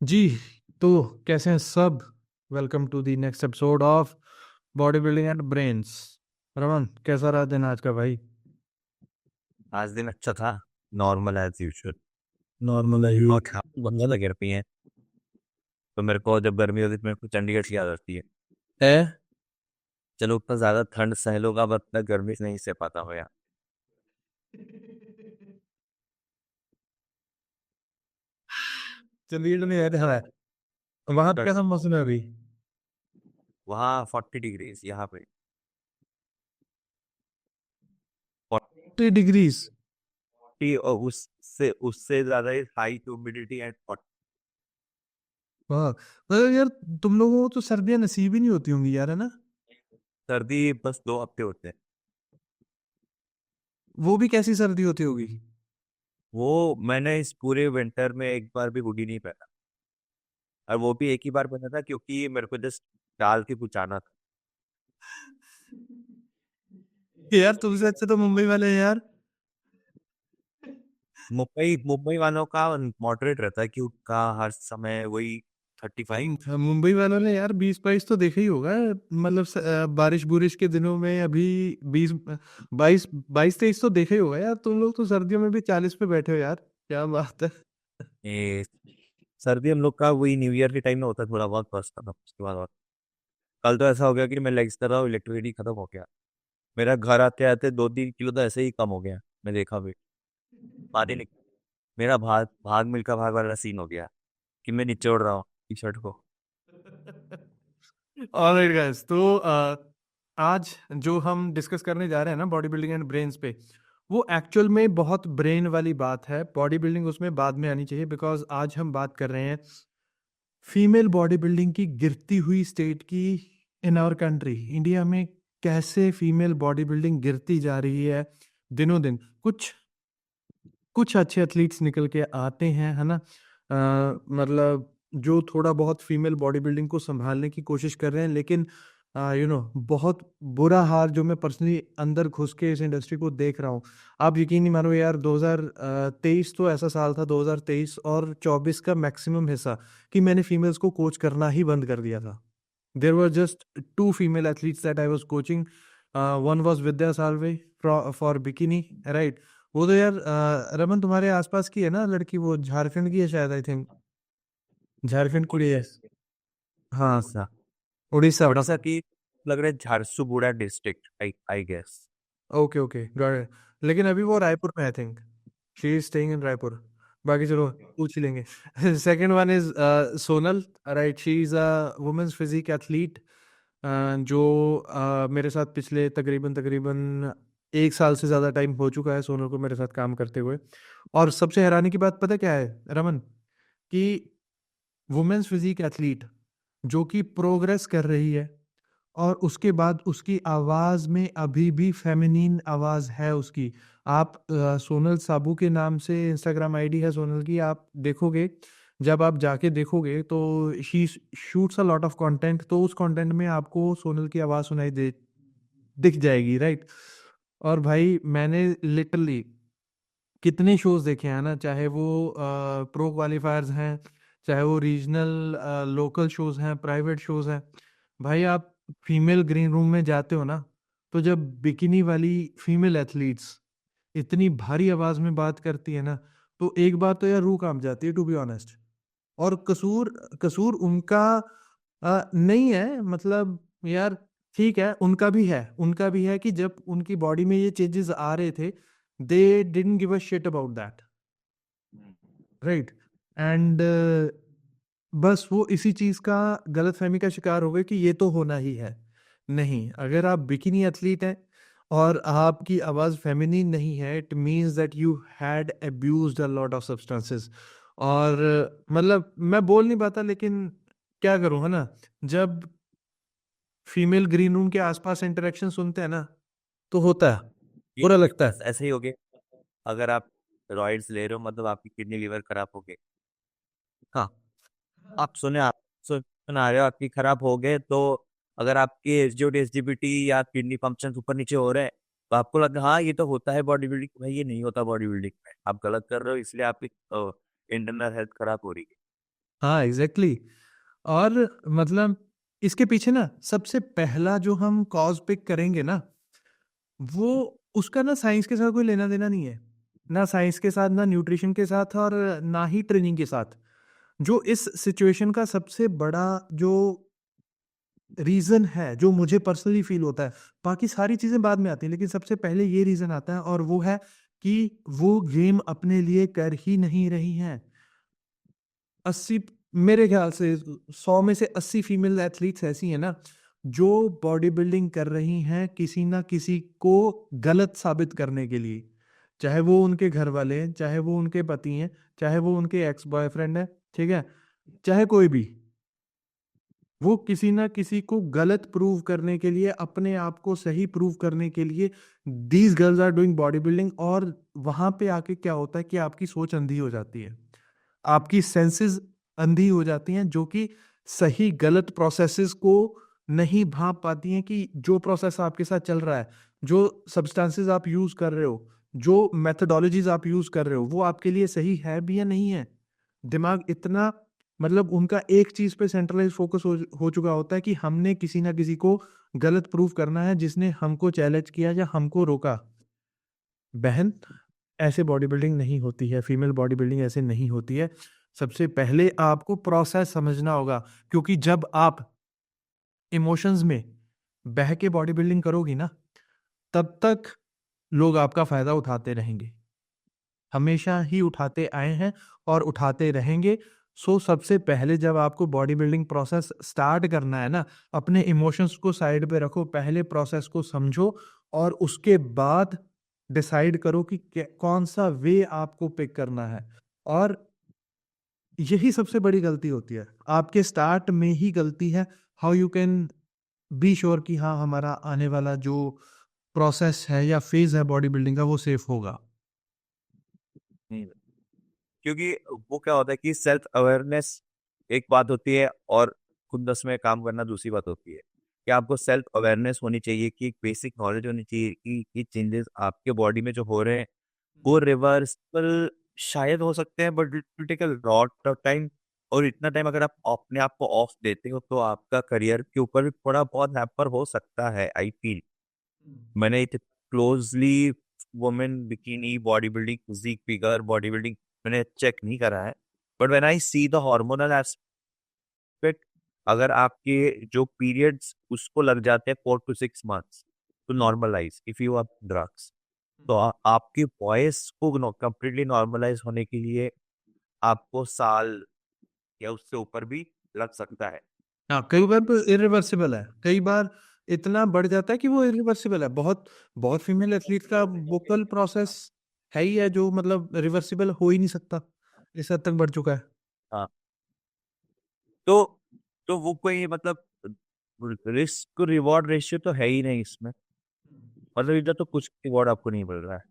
जी। तो कैसे हैं सब? Welcome to the next episode of body building and brains. Raman, कैसा रहा दिन आज का भाई? आज दिन अच्छा था। Normal as usual. नॉर्मल है और बहुत ज़्यादा गर्मी है। तो मेरे को जब गर्मी होती है तो मेरे को चंडीगढ़ की याद आती है। है। चलो उतना ज़्यादा ठंड सह लूंगा बट मैं गर्मी से नहीं सह पाता हूँ यार। चंडीगढ़ में है। वहां बट कैसा मौसम है अभी? वहाँ 40 डिग्रीज, यहाँ पे 30 डिग्रीज? 40, और उससे उससे ज़्यादा हाई ह्यूमिडिटी एंड 40। वाह। मतलब यार, तुम लोगों को तो सर्दियां नसीब ही नहीं होती होंगी यार, है ना? सर्दी बस 2 हफ्ते होते हैं। वो भी कैसी सर्दी होती होगी? वो मैंने इस पूरे विंटर में एक बार भी हुडी नहीं पहना। और वो भी एक ही बार पहना था क्योंकि मेरे को जस्ट डाल के कुछ आना था। यार तुमसे अच्छे तो मुंबई वाले हैं यार। मुंबई मुंबई वालों का मॉडरेट रहता है कि उनका हर समय वही 35। मुंबई वालों ने यार 20-22 तो देखा ही होगा। मतलब बारिश बुरिश के दिनों में अभी 20, 22, 22-23 तो देखा ही होगा यार। तुम लोग तो सर्दियों में भी 40 पे बैठे हो यार। क्या बात है। ये सर्दी हम लोग का वही न्यू ईयर के टाइम में होता है, थोड़ा बहुत बसता था उसके बाद। और कल तो ऐसा हो गया कि मैं लेग्स कर रहा हूँ, इलेक्ट्रिसिटी खत्म हो गया। मेरा घर आते आते 2-3 किलो तो ऐसे ही कम हो गया। मैं देखा भी पानी निक मेरा भाग भाग मिल्खा भाग वाला सीन हो गया कि मैं निचोड़ रहा हूँ टी शर्ट को। ऑलराइट गाइस, तो आज जो हम डिस्कस करने जा रहे हैं ना, बॉडी बिल्डिंग एंड ब्रेन्स पे, वो एक्चुअल में बहुत ब्रेन वाली बात है। बॉडी बिल्डिंग उसमें बाद में आनी चाहिए, बिकॉज आज हम बात कर रहे हैं फीमेल बॉडी बिल्डिंग की गिरती हुई स्टेट की। इन आवर कंट्री इंडिया में कैसे फीमेल बॉडी बिल्डिंग गिरती जा रही है दिनों दिन। कुछ कुछ अच्छे एथलीट्स निकल के आते हैं, है ना? मतलब जो थोड़ा बहुत फीमेल बॉडी बिल्डिंग को संभालने की कोशिश कर रहे हैं, लेकिन बहुत बुरा हाल जो मैं पर्सनली अंदर घुस के इस इंडस्ट्री को देख रहा हूँ। आप यकीन नहीं मानो यार, 2023 तो ऐसा साल था, 2023 और 24 का मैक्सिमम हिस्सा कि मैंने फीमेल्स को कोच करना ही बंद कर दिया था। There were just two female athletes that I was coaching. One was Vidya Salve for bikini, right? वो तो यार रमन तुम्हारे आसपास की है ना लड़की, वो झारखंड की है शायद, आई थिंक। झारखंड कुड़ी है। हाँ। उड़ीसा। उड़ीसा। उड़ीसा की लग रहा है Jharsuguda district, I I guess. Okay okay, got it. लेकिन अभी वो रायपुर में, I think she is staying in Raipur. बाकी चलो पूछ ही लेंगे। Second one is Sonal, right? She is a women's physique athlete, जो मेरे साथ पिछले तकरीबन तकरीबन 1 साल से ज़्यादा टाइम हो चुका है सोनल को मेरे साथ काम करते हुए। और सबसे हैरानी की बात पता क्या है रमन? कि वुमेन्स फिजिक एथलीट जो कि प्रोग्रेस कर रही है, और उसके बाद उसकी आवाज में अभी भी फेमिनिन आवाज है उसकी। आप सोनल साबू के नाम से इंस्टाग्राम आईडी है सोनल की, आप देखोगे, जब आप जाके देखोगे तो she shoots a lot of content, तो उस कंटेंट में आपको सोनल की आवाज सुनाई दे दिख जाएगी, राइट? और भाई मैंने लिटरली कितने शोज देखे हैं ना, चाहे वो प्रो क्वालिफायर्स हैं, चाहे वो रीजनल लोकल शोज हैं, प्राइवेट शोज हैं। भाई आप फीमेल ग्रीन रूम में जाते हो ना, तो जब बिकिनी वाली फीमेल एथलीट्स इतनी भारी आवाज में बात करती है ना, तो एक बार तो यार रूह कांप जाती है, टू बी ऑनेस्ट। और कसूर कसूर उनका नहीं है, मतलब यार ठीक है, उनका भी है कि जब उनकी बॉडी में ये चेंजेस आ रहे थे, they didn't give a shit about that, right? And बस वो इसी चीज का गलतफहमी का शिकार हो गए कि ये तो होना ही है। नहीं, अगर आप बिकिनी एथलीट हैं और आपकी आवाज फेमिनिन नहीं है, it means that you had abused a lot of substances. और मतलब मैं बोल नहीं पाता, लेकिन क्या करूं, है ना? जब फीमेल ग्रीन रूम के आसपास इंटरेक्शन सुनते हैं ना, तो होता है, ये बुरा लगता है। ऐसे ही हो गया। अगर आप रॉइड्स ले रहे हो मतलब आपकी किडनी लीवर खराब हो गए। हाँ। आप सुना रहे हो आपकी खराब हो गए तो अगर आपके एसजीओटी एसजीपीटी या किडनी फंक्शन ऊपर नीचे हो रहे हैं तो आपको लगता है हाँ ये तो होता है बॉडी बिल्डिंग में। ये नहीं होता बॉडी बिल्डिंग में, आप गलत कर रहे हो, इसलिए आपकी इंटरनल हेल्थ खराब हो रही है। हाँ एग्जैक्टली और मतलब इसके पीछे ना सबसे पहला जो हम कॉज पिक करेंगे ना, वो उसका ना साइंस के साथ कोई लेना देना नहीं है, ना साइंस के साथ, ना न्यूट्रिशन के साथ, और ना ही ट्रेनिंग के साथ। जो इस सिचुएशन का सबसे बड़ा जो रीजन है, जो मुझे पर्सनली फील होता है, बाकी सारी चीजें बाद में आती हैं, लेकिन सबसे पहले ये रीजन आता है, और वो है कि वो गेम अपने लिए कर ही नहीं रही हैं। 80, मेरे ख्याल से 100 में से 80 फीमेल एथलीट्स ऐसी हैं ना, जो बॉडी बिल्डिंग कर रही हैं किसी ना किसी को गलत साबित करने के लिए। चाहे वो उनके घर वाले हैं, चाहे वो उनके पति हैं, चाहे वो उनके एक्स बॉयफ्रेंड है, ठीक है, चाहे कोई भी, वो किसी ना किसी को गलत प्रूव करने के लिए, अपने आप को सही प्रूव करने के लिए these girls are doing body building. और वहां पे आके क्या होता है कि आपकी सोच अंधी हो जाती है, आपकी सेंसेस अंधी हो जाती हैं, जो कि सही गलत प्रोसेसेस को नहीं भाप पाती हैं कि जो प्रोसेस आपके साथ चल रहा है, जो सब्सटेंसेस आप यूज कर रहे हो, जो मेथडोलॉजीज आप यूज कर रहे हो, वो आपके लिए सही है भी या नहीं है। दिमाग इतना, मतलब उनका एक चीज पे सेंट्रलाइज फोकस हो चुका होता है कि हमने किसी ना किसी को गलत प्रूव करना है, जिसने हमको चैलेंज किया या हमको रोका। बहन, ऐसे बॉडी बिल्डिंग नहीं होती है, फीमेल बॉडी बिल्डिंग ऐसे नहीं होती है। सबसे पहले आपको प्रोसेस समझना होगा, क्योंकि जब आप इमोशंस में बह के बॉडी बिल्डिंग करोगी ना, तब तक लोग आपका फायदा उठाते रहेंगे, हमेशा ही उठाते आए हैं और उठाते रहेंगे। सो सबसे पहले जब आपको बॉडी बिल्डिंग प्रोसेस स्टार्ट करना है ना, अपने इमोशंस को साइड पे रखो, पहले प्रोसेस को समझो, और उसके बाद डिसाइड करो कि कौन सा वे आपको पिक करना है। और यही सबसे बड़ी गलती होती है, आपके स्टार्ट में ही गलती है। How you can be sure कि हाँ, हमारा आने वाला जो प्रोसेस है या फेज है बॉडी बिल्डिंग का, वो सेफ होगा। नहीं, क्योंकि वो क्या होता है कि सेल्फ अवेयरनेस एक बात होती है और खुद में काम करना दूसरी बात होती है। कि आपको सेल्फ अवेयरनेस होनी चाहिए, कि एक बेसिक नॉलेज होनी चाहिए कि ये चेंजेस आपके बॉडी में जो हो रहे हैं वो रिवर्सिबल शायद हो सकते हैं, but it will take a lot of time. और इतना टाइम अगर आप अपने आप को ऑफ देते हो तो आपका करियर के ऊपर भी थोड़ा बहुत हैम्पर हो सकता है, आई फील। मैंने इतने closely women bikini body building physique figure body building मैंने चेक नहीं करा है, but when I see the hormonal aspect, अगर आपके जो पीरियड्स उसको लग जाते हैं 4 to 6 months to normalize if you are drugs, तो आपकी वॉइस को कंप्लीटली नॉर्मलाइज होने के लिए आपको साल या उससे ऊपर भी लग सकता है। हाँ, कई बार इरिवर्सिबल है, कई बार इतना बढ़ जाता है कि वो इरिवर्सिबल है। बहुत बहुत फीमेल एथलीट का वोकल प्रोसेस है ही है जो मतलब रिवर्सिबल हो ही नहीं सकता, इस हद तक बढ़ चुका है। हाँ, तो वो कोई मतलब रिस्क रिवॉर्ड रेशियो तो है ही नहीं इसमें। मतलब इधर तो कुछ रिवॉर्ड आपको नहीं मिल रहा है।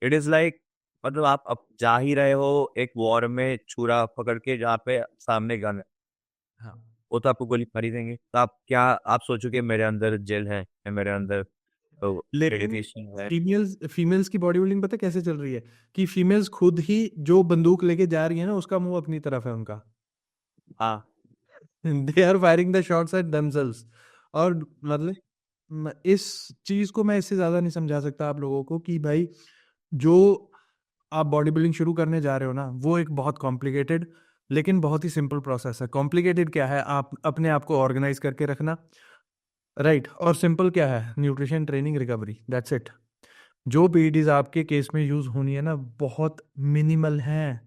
इट इज लाइक, मतलब आप अब जा ही रहे हो एक वॉर में छुरा पकड़ के जहाँ पे सामने गन है, हाँ, वो तो आपको गोली मार ही देंगे। तो आप क्या आप सोचोगे मेरे अंदर जेल है या मेरे अंदर लेकिन रेडिएशन है। फीमेल्स की बॉडी बिल्डिंग पता है कैसे चल रही है, कि फीमेल्स खुद ही जो बंदूक लेके जा रही है ना, उसका मुंह अपनी तरफ है उनका। हाँ, they are firing the shots at themselves. और मतलब इस चीज को मैं इससे ज्यादा नहीं समझा सकता आप लोगों को कि भाई, जो आप बॉडी बिल्डिंग शुरू करने जा रहे हो ना, वो एक बहुत कॉम्प्लिकेटेड लेकिन बहुत ही सिंपल प्रोसेस है। कॉम्प्लिकेटेड क्या है, आप अपने आप को ऑर्गेनाइज करके रखना, राइट, और सिंपल क्या है, nutrition, training, recovery, that's it. जो पीईडीज आपके केस में यूज होनी है ना, बहुत मिनिमल हैं,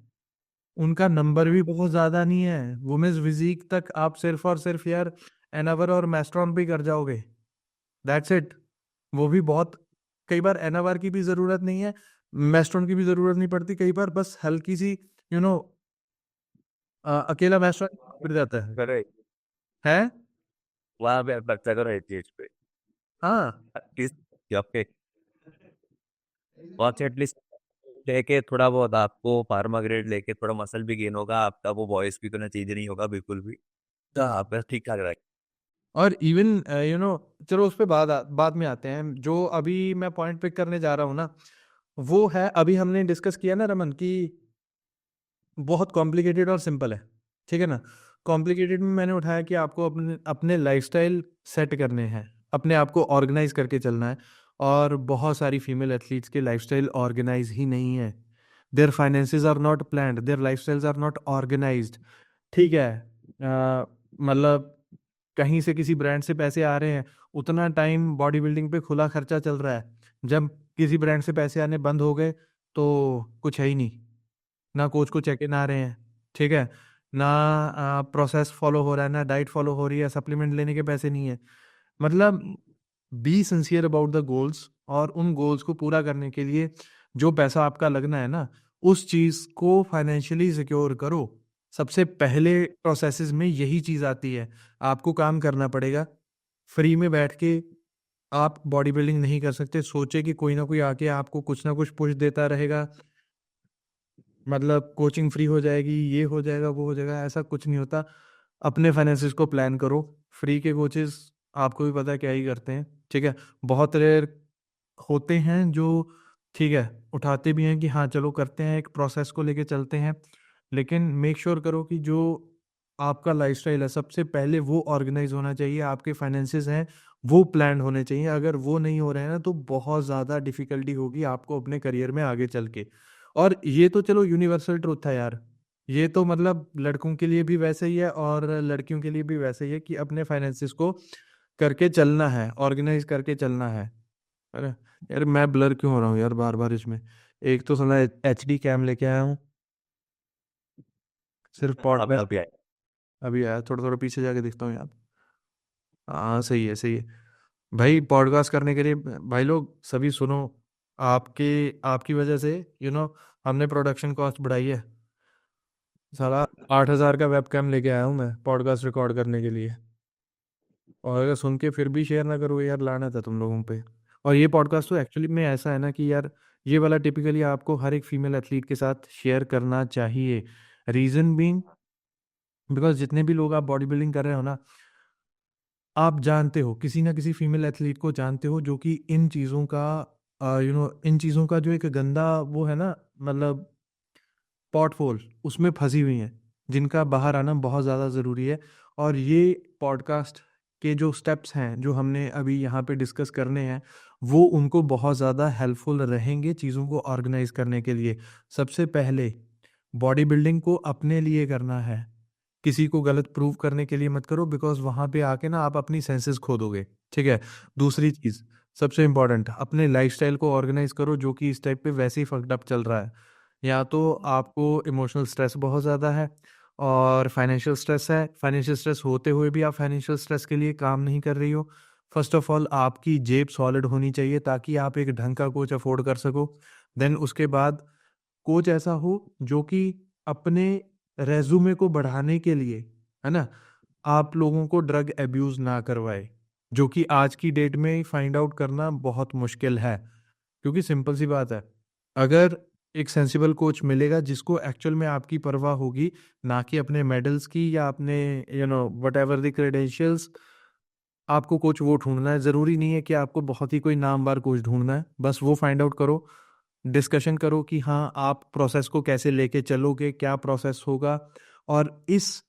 उनका नंबर भी बहुत ज्यादा नहीं है। वुमेन्स फिजिक तक आप सिर्फ और सिर्फ यार एनावर और मैस्ट्रॉन पे कर जाओगे, दैट्स इट। वो भी बहुत, कई बार एनावर की भी जरूरत नहीं है, मैस्ट्रॉन की भी जरूरत नहीं पड़ती, कई बार बस हल्की सी, यू नो, अकेला मैस्ट्रॉन मिल जाता करे है। वहां पे बच्चा को रहती है इस पे हाँ एटलीस्ट आपके वहाँ से एटलीस्ट लेके थोड़ा बहुत आपको फार्मा ग्रेड लेके थोड़ा मसल भी गेन होगा आपका, वो वॉइस भी तो चेंज नहीं होगा बिल्कुल भी। तो आप बस ठीक ठाक रहे। और इवन चलो उस पे बाद में आते हैं। जो अभी मैं पॉइंट पिक करने जा रहा हूँ ना, वो है, अभी हमने डिस्कस किया ना रमन, कि बहुत कॉम्प्लिकेटेड और सिंपल है। ठीक है ना। कॉम्प्लिकेटेड में मैंने उठाया कि आपको अपने अपने लाइफस्टाइल सेट करने हैं, अपने आप को ऑर्गेनाइज करके चलना है। और बहुत सारी फीमेल एथलीट्स के लाइफस्टाइल ऑर्गेनाइज ही नहीं है। Their finances are not planned, their lifestyles are not organised. ठीक है, मतलब कहीं से किसी ब्रांड से पैसे आ रहे हैं, उतना टाइम बॉडी बिल्डिंग पे खुला खर्चा चल रहा है। जब किसी ब्रांड से पैसे आने बंद हो गए तो कुछ है ही नहीं। ना कोच को चेक इन आ रहे हैं, ठीक है, ना प्रोसेस फॉलो हो रहा है, ना डाइट फॉलो हो रही है, सप्लीमेंट लेने के पैसे नहीं है। मतलब be sincere about the goals, और उन गोल्स को पूरा करने के लिए जो पैसा आपका लगना है ना, उस चीज को फाइनेंशियली सिक्योर करो। सबसे पहले प्रोसेसेस में यही चीज आती है। आपको काम करना पड़ेगा। फ्री में बैठ के आप बॉडी बिल्डिंग नहीं कर सकते। सोचे कि कोई ना कोई आके आपको कुछ ना कुछ पुश देता रहेगा, मतलब कोचिंग फ्री हो जाएगी, ये हो जाएगा, वो हो जाएगा, ऐसा कुछ नहीं होता। अपने फाइनेंसिस को प्लान करो। फ्री के कोचेस आपको भी पता है क्या ही करते हैं, ठीक है। बहुत रेयर होते हैं जो, ठीक है, उठाते भी हैं कि हाँ चलो करते हैं, एक प्रोसेस को लेके चलते हैं। लेकिन मेक श्योर करो कि जो आपका लाइफस्टाइल है सबसे पहले वो ऑर्गेनाइज होना चाहिए, आपके फाइनेंसेस हैं वो प्लान होने चाहिए। अगर वो नहीं हो रहे हैं ना तो बहुत ज़्यादा डिफिकल्टी होगी आपको अपने करियर में आगे चल के। और ये तो चलो यूनिवर्सल ट्रूथ है यार, ये तो मतलब लड़कों के लिए भी वैसे ही है और लड़कियों के लिए भी वैसे ही है कि अपने फाइनेंसिस को करके चलना है, ऑर्गेनाइज करके चलना है। अरे यार मैं ब्लर क्यों हो रहा हूँ यार बार बार इसमें। एक तो साला HD कैम लेके आया हूँ, सिर्फ पॉड में अभी आए। अभी आया, थोड़ा थोड़ा पीछे जाके देखता हूँ यार। हाँ सही है सही है। भाई पॉडकास्ट करने के लिए भाई लोग सभी सुनो, आपके आपकी वजह से हमने प्रोडक्शन कॉस्ट बढ़ाई है। साला 8,000 का वेब कैम लेके आया हूँ मैं पॉडकास्ट रिकॉर्ड करने के लिए। और अगर सुन के फिर भी शेयर ना करो यार, लानत है तुम लोगों पे। और ये पॉडकास्ट तो एक्चुअली में ऐसा है ना कि यार ये वाला टिपिकली आपको हर एक फीमेल एथलीट के साथ शेयर करना चाहिए। रीजन बीइंग, बिकॉज जितने भी लोग आप बॉडी बिल्डिंग कर रहे हो ना, आप जानते हो किसी ना किसी फीमेल एथलीट को जानते हो जो कि इन चीज़ों का इन चीज़ों का जो एक गंदा वो है ना, मतलब पॉटफोल, उसमें फंसी हुई हैं, जिनका बाहर आना बहुत ज़्यादा ज़रूरी है। और ये पॉडकास्ट के जो स्टेप्स हैं जो हमने अभी यहाँ पे डिस्कस करने हैं, वो उनको बहुत ज़्यादा हेल्पफुल रहेंगे चीज़ों को ऑर्गेनाइज करने के लिए। सबसे पहले बॉडी बिल्डिंग को अपने लिए करना है, किसी को गलत प्रूव करने के लिए मत करो, बिकॉज वहाँ पे आके ना आप अपनी सेंसेस खो दोगे, ठीक है। दूसरी चीज़ सबसे इम्पॉर्टेंट, अपने लाइफस्टाइल को ऑर्गेनाइज करो जो कि इस टाइप पे वैसे ही फक्ड अप चल रहा है। या तो आपको इमोशनल स्ट्रेस बहुत ज़्यादा है और फाइनेंशियल स्ट्रेस है, फाइनेंशियल स्ट्रेस होते हुए भी आप फाइनेंशियल स्ट्रेस के लिए काम नहीं कर रही हो। फर्स्ट ऑफ ऑल आपकी जेब सॉलिड होनी चाहिए ताकि आप एक ढंग का कोच अफोर्ड कर सको। देन उसके बाद कोच ऐसा हो जो कि अपने रेज्यूमे को बढ़ाने के लिए, है ना, आप लोगों को ड्रग एब्यूज ना करवाए, जो कि आज की डेट में फाइंड आउट करना बहुत मुश्किल है। क्योंकि सिंपल सी बात है, अगर एक सेंसिबल कोच मिलेगा जिसको एक्चुअल में आपकी परवाह होगी, ना कि अपने मेडल्स की या अपने वट एवर द क्रेडेंशियल्स, आपको कोच वो ढूंढना है। ज़रूरी नहीं है कि आपको बहुत ही कोई नामवर कोच ढूंढना है, बस वो फाइंड आउट करो, डिस्कशन करो कि हाँ आप प्रोसेस को कैसे लेके चलोगे, क्या प्रोसेस होगा। और इस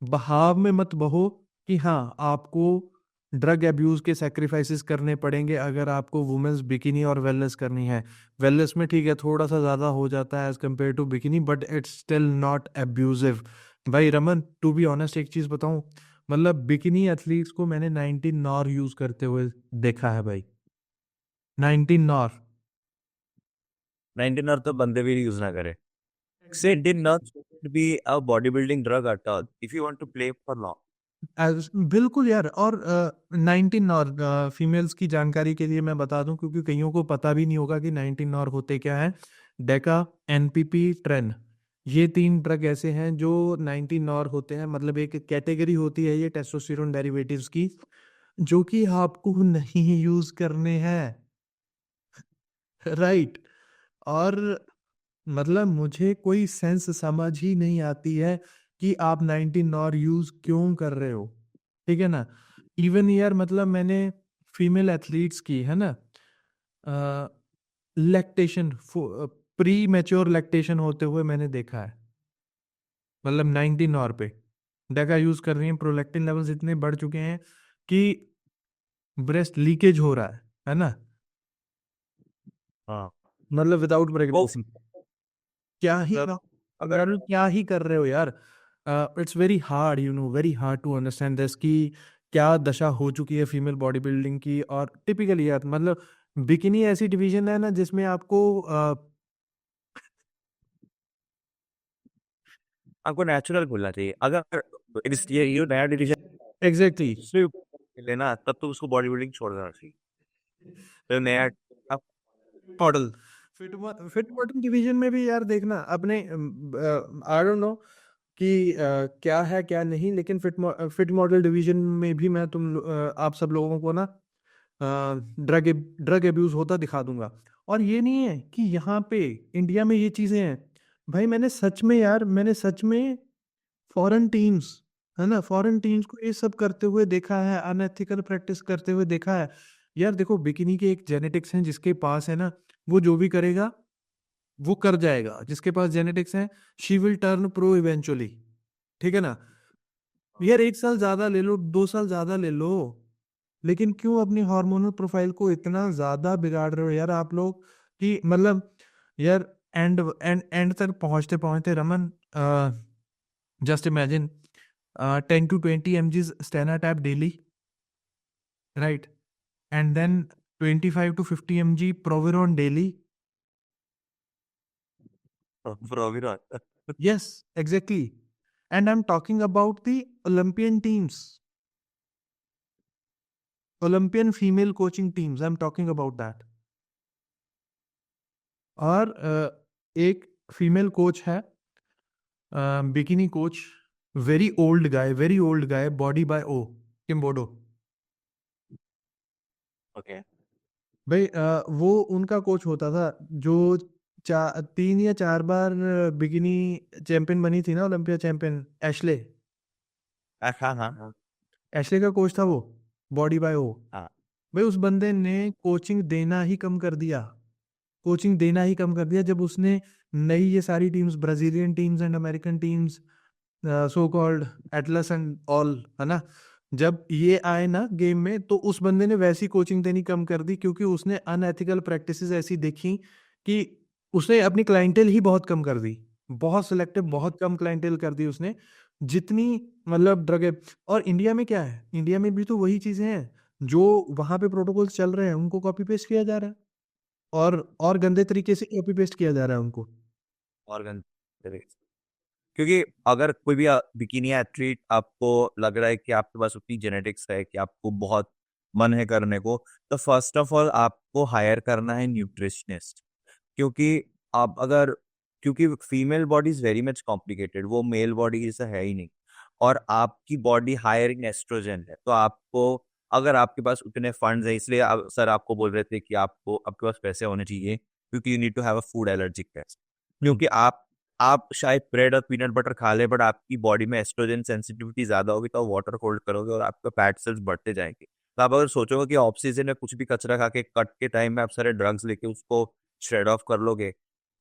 बहाव में मत बहो कि हाँ आपको ड्रग एब्यूज के सेक्रीफाइसेस करने पड़ेंगे अगर आपको वुमेन्स बिकिनी और वेलनेस करनी है। वेलनेस में ठीक है थोड़ा सा ज़्यादा हो जाता है as compare to bikini, but it's still not abusive. भाई रमन, टू बी ऑनेस्ट एक चीज़ बताऊं, मतलब बिकिनी एथलीट्स को मैंने 19 नॉर यूज़ करते हुए देखा है भाई। 19 नॉर 19 और तो बंदे भी यूज ना करे। Say did not be a bodybuilding drug at all if you want to play for long. बिल्कुल यार। और 19 और फीमेल्स की जानकारी के लिए मैं बता दूं, क्योंकि कईयों को पता भी नहीं होगा कि 19 और होते क्या हैं। डेका, NPP, ट्रेन, ये 3 ड्रग ऐसे हैं जो 19 और होते हैं। मतलब एक कैटेगरी होती है ये टेस्टोस्टेरोन डेरिवेटिव्स की, जो कि आपको नहीं यूज करने हैं। राइट। और मतलब मुझे कोई सेंस समझ ही नहीं आती है कि आप 19 और यूज क्यों कर रहे हो, ठीक है ना। इवन यार मतलब मैंने फीमेल एथलीट्स की, है ना, लैक्टेशन, प्री मैच्योर लैक्टेशन होते हुए मैंने देखा है। मतलब 19 और पे डेका यूज कर रही हैं, प्रोलैक्टिन लेवल्स इतने बढ़ चुके हैं कि ब्रेस्ट लीकेज हो रहा है ना, हाँ मतलब विदाउट वो प्रेगनेंसी। क्या ही मतलब अगर यार, क्या ही कर रहे हो यार। It's very hard, very hard to understand this कि क्या दशा हो चुकी है फीमेल बॉडी बिल्डिंग की। और टिपिकली यार, मतलब बिकिनी ऐसी डिवीजन है ना जिसमें आपको आपको नेचुरल बोलना चाहिए। अगर ये नया डिसीजन एग्जैक्टली। सिर्फ लेना तब तो उसको बॉडी बिल्डिंग छोड़ देना चाहिए। तो नया आप मॉडल फिट मॉडल डिवीजन में भी यार देखना अपने, आई डोंट नो कि क्या है क्या नहीं, लेकिन फिट मॉडल डिवीजन में भी मैं आप सब लोगों को ना ड्रग ड्रग एब्यूज होता दिखा दूंगा। और ये नहीं है कि यहाँ पे इंडिया में ये चीजें हैं। भाई मैंने सच में यार, मैंने सच में फॉरेन टीम्स, है ना, फॉरेन टीम्स को ये सब करते हुए देखा है, अनएथिकल प्रैक्टिस करते हुए देखा है। यार देखो, बिकिनी के एक जेनेटिक्स हैं, जिसके पास है ना, वो जो भी करेगा वो कर जाएगा। जिसके पास जेनेटिक्स है, she will turn pro eventually. ठीक है ना। यार 1 साल ज्यादा ले लो, 2 साल ज्यादा ले लो, लेकिन क्यों अपनी हार्मोनल प्रोफाइल को इतना ज्यादा बिगाड़ रहे हो यार आप लोग, कि मतलब यार एंड एंड एंड तक पहुंचते पहुंचते Raman, just imagine 10 to 20 mg स्टेनाटैप daily, right, and then 25 to 50 mg Proviron daily. Proviron Yes, exactly. And I'm talking about the Olympian teams, Olympian female coaching teams. I'm talking about that. और एक female coach है, bikini coach, very old guy, body by ओ, किम्बोडो। Okay भाई वो उनका coach होता था, जो 3 या 4 बार बिकिनी चैंपियन बनी थी ना, ओलंपिया चैंपियन, एशले। हाँ हाँ हाँ एशले का कोच था वो, बॉडी बाय ओ। हाँ भाई उस बंदे ने कोचिंग देना ही कम कर दिया, कोचिंग देना ही कम कर दिया जब उसने नई ये सारी teams, Brazilian teams and American teams, so called Atlas and all, है ना, जब ये आए ना गेम में, तो उस बंदे ने वैसी कोचिंग देनी कम कर दी, क्योंकि उसने अनएथिकल प्रैक्टिसेस ऐसी देखी कि उसने अपनी क्लाइंटेल ही बहुत कम कर दी, बहुत सिलेक्टिव, बहुत कम क्लाइंटेल कर दी उसने, जितनी मतलब ड्रग। और इंडिया में क्या है, इंडिया में भी तो वही चीजें हैं जो वहां पे प्रोटोकॉल्स चल रहे हैं, उनको कॉपी पेस्ट किया जा रहा है, और गंदे तरीके से कॉपी पेस्ट किया जा रहा है उनको। ऑर्गन। क्योंकि अगर कोई भी बिकिनी एथलीट आपको लग रहा है कि आपके पास उतनी जेनेटिक्स है कि आपको बहुत मन है करने को, तो फर्स्ट ऑफ ऑल आपको हायर करना है न्यूट्रिशनिस्ट। क्योंकि आप अगर क्योंकि female body is very much complicated, वो मेल बॉडी जैसा है ही नहीं। और आपकी बॉडी हायर इन एस्ट्रोजन है, तो आपको अगर आपके पास उतने फंड्स हैं, इसलिए सर आपको बोल रहे थे कि आपको आपके पास पैसे होने चाहिए, क्योंकि you need to have a food allergic test. क्योंकि आप शायद ब्रेड और पीनट बटर खा ले, बट आपकी बॉडी में एस्ट्रोजन सेंसिटिविटी ज्यादा होगी, तो आप वाटर होल्ड करोगे और आपका फैट सेल्स बढ़ते जाएंगे। तो आप अगर सोचोगे कि ऑफ सीजन में कुछ भी कचरा खा के कट के टाइम में आप सारे ड्रग्स लेके उसको श्रेड ऑफ कर लोगे,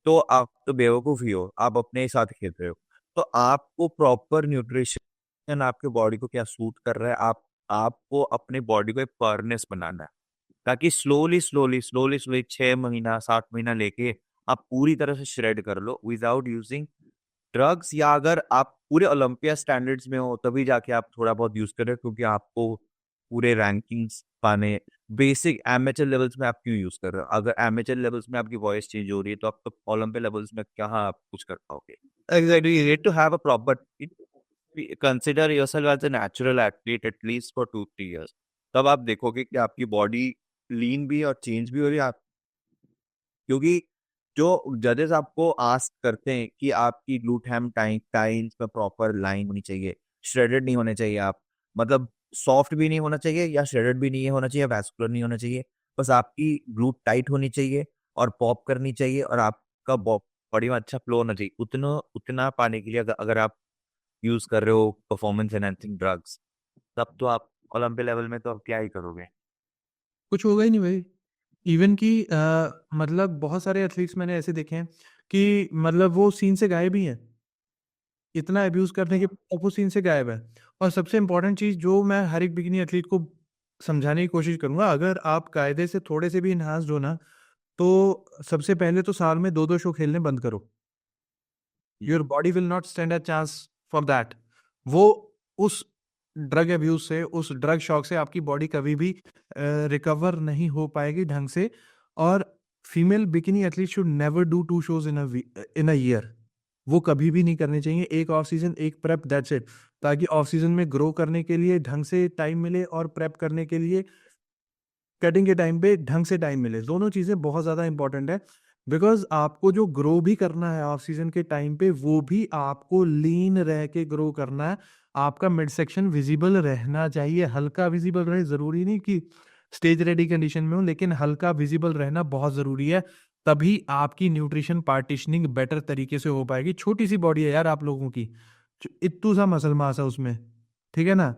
तो आप तो बेवकूफ ही हो, आप अपने ही साथ खेल रहे हो। तो आपको प्रॉपर न्यूट्रिशन, आपके बॉडी को क्या सूट कर रहा है, आपको अपने बॉडी को एक फर्नेस बनाना है, ताकि स्लोली स्लोली स्लोली स्लोली 6 महीना 7 महीना लेके आप पूरी तरह से श्रेड कर लो विदाउट यूजिंग ड्रग्स। या अगर आप पूरे ओलंपिया स्टैंडर्ड्स में हो तभी जाके आप थोड़ा बहुत यूज करें, क्योंकि आपको पूरे रैंकिंग्स पाने। बेसिक एमेचर लेवल्स में आप क्यों यूज कर रहे हो? अगर एमेचर लेवल्स में आपकी वॉइस चेंज हो रही है, तो आप तो ओलंपिया लेवल्स में कहाँ आप कुछ कर पाओगे? Exactly, you need to have a proper, consider yourself as a natural athlete at least for 2-3 years। तब आप देखोगे कि आपकी बॉडी लीन भी और चेंज भी हो रही है। आप क्योंकि जो जजेस आपको आस्क करते हैं कि आपकी ग्लूट टाइन्स में प्रॉपर लाइन होनी चाहिए, श्रेडेड नहीं होने चाहिए, आप मतलब सॉफ्ट भी नहीं होना चाहिए या श्रेडेड भी नहीं होना चाहिए, वैस्कुलर नहीं होना चाहिए, बस आपकी ग्लूट टाइट होनी चाहिए और पॉप करनी चाहिए, और आपका बॉडी में अच्छा फ्लो होना चाहिए। उतना उतना पाने के लिए अगर आप यूज कर रहे हो परफॉर्मेंस एनहांसिंग ड्रग्स, तब तो आप ओलंपिक लेवल में तो आप क्या ही करोगे। कुछ होगा ही नहीं भाई। इवन कि मतलब बहुत सारे एथलीट्स मैंने ऐसे देखे हैं कि मतलब वो सीन से गायब ही हैं, इतना अब्यूज करने के बाद वो सीन से गायब है। और सबसे इंपॉर्टेंट चीज जो मैं हर एक बिकिनी एथलीट को समझाने की कोशिश करूंगा, अगर आप कायदे से थोड़े से भी इन्हांस्ड हो ना, तो सबसे पहले तो साल में 2-2 शो खेलने बंद करो। Your body will not stand a chance for that. वो उस ड्रग अब्यूज से, उस ड्रग शॉक से आपकी बॉडी कभी भी रिकवर नहीं हो पाएगी ढंग से। और female bikini athlete should never do 2 shows in a year. वो कभी भी नहीं करने चाहिए। एक ऑफ सीजन, एक प्रेप, दैट्स इट। ताकि ऑफ सीजन में ग्रो करने के लिए ढंग से टाइम मिले और प्रेप करने के लिए कटिंग के टाइम पे ढंग से टाइम मिले। दोनों चीजें बहुत ज्यादा इंपॉर्टेंट है। बिकॉज आपको जो ग्रो भी करना है ऑफ सीजन के टाइम पे, वो भी आपको लीन रह के ग्रो करना है। आपका मिड सेक्शन विजिबल रहना चाहिए, हल्का विजिबल रहे। जरूरी नहीं कि स्टेज रेडी कंडीशन में हो, लेकिन हल्का विजिबल रहना बहुत जरूरी है। तभी आपकी न्यूट्रिशन पार्टीशनिंग बेटर तरीके से हो पाएगी। छोटी सी बॉडी है यार आप लोगों की, इत्तू सा मसल मास है उसमें, ठीक है ना।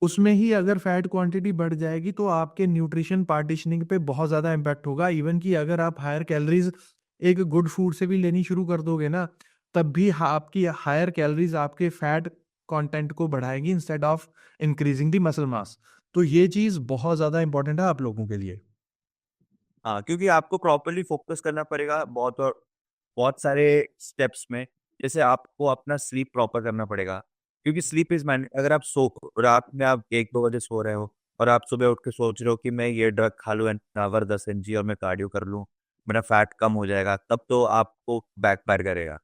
उसमें ही अगर फैट क्वांटिटी बढ़ जाएगी तो आपके न्यूट्रिशन पार्टीशनिंग पे बहुत ज़्यादा इम्पैक्ट होगा। इवन कि अगर आप हायर कैलोरीज एक गुड फूड से भी लेनी शुरू कर दोगे ना, तब भी आपकी हायर कैलोरीज आपके फैट कंटेंट को बढ़ाएगी instead of increasing the muscle mass. तो ये चीज़ बहुत ज़्यादा इंपॉर्टेंट है आप लोगों के लिए। हाँ, क्योंकि आपको प्रॉपरली फोकस करना पड़ेगा बहुत, और बहुत सारे स्टेप्स में। जैसे आपको अपना स्लीप प्रॉपर करना पड़ेगा, क्योंकि स्लीप इज मैन। अगर आप सो रात में आप 1-2 बजे सो रहे हो और आप सुबह उठ के सोच रहे हो कि मैं ये ड्रग खा लूँ एन आवर 10 mg और मैं कार्डियो कर लूँ, मेरा फैट कम हो जाएगा, तब तो आपको बैकफायर करेगा।